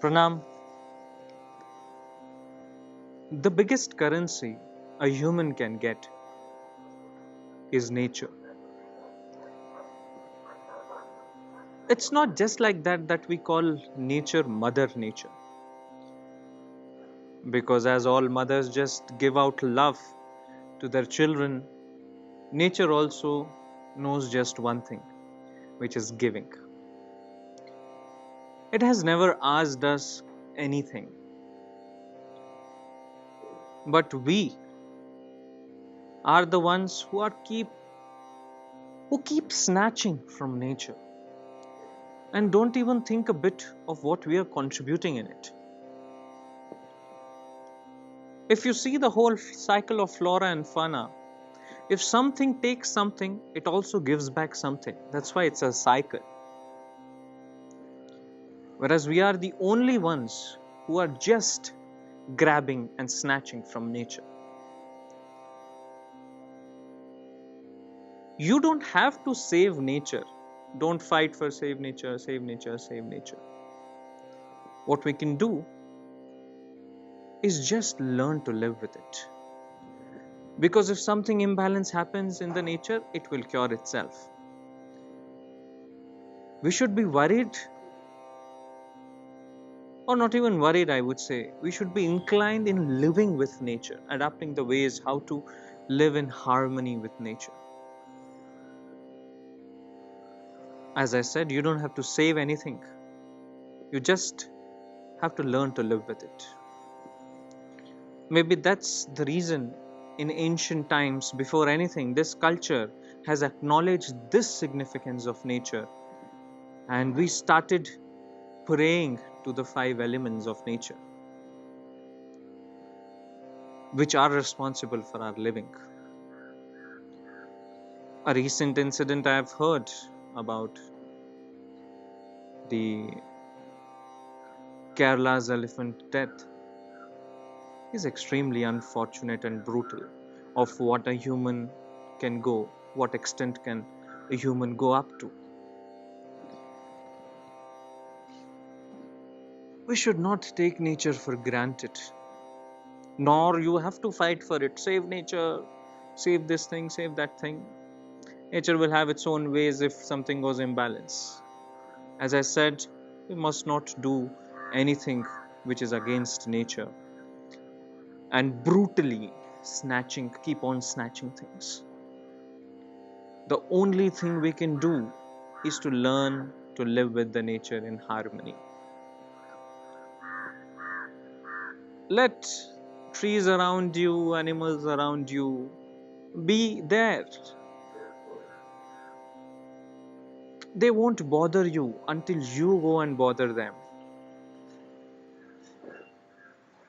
Pranam, the biggest currency a human can get is nature. It's not just like that we call nature Mother Nature. Because as all mothers just give out love to their children, nature also knows just one thing, which is giving. It has never asked us anything. But we are the ones who keep snatching from nature and don't even think a bit of what we are contributing in it. If you see the whole cycle of flora and fauna, if something takes something, it also gives back something. That's why it's a cycle. Whereas we are the only ones who are just grabbing and snatching from nature. You don't have to save nature. Don't fight for save nature, save nature, save nature. What we can do is just learn to live with it. Because if something imbalance happens in the nature, it will cure itself. We should be worried, or not even worried, I would say. We should be inclined in living with nature, adapting the ways how to live in harmony with nature. As I said, you don't have to save anything. You just have to learn to live with it. Maybe that's the reason in ancient times, before anything, this culture has acknowledged this significance of nature. And we started praying to the 5 elements of nature, which are responsible for our living. A recent incident I have heard about the Kerala's elephant death is extremely unfortunate and brutal of what a human can go, what extent can a human go up to. We should not take nature for granted, nor you have to fight for it. Save nature, save this thing, save that thing. Nature will have its own ways if something goes imbalance. As I said, we must not do anything which is against nature and brutally keep on snatching things. The only thing we can do is to learn to live with the nature in harmony. Let trees around you, animals around you, be there. They won't bother you until you go and bother them.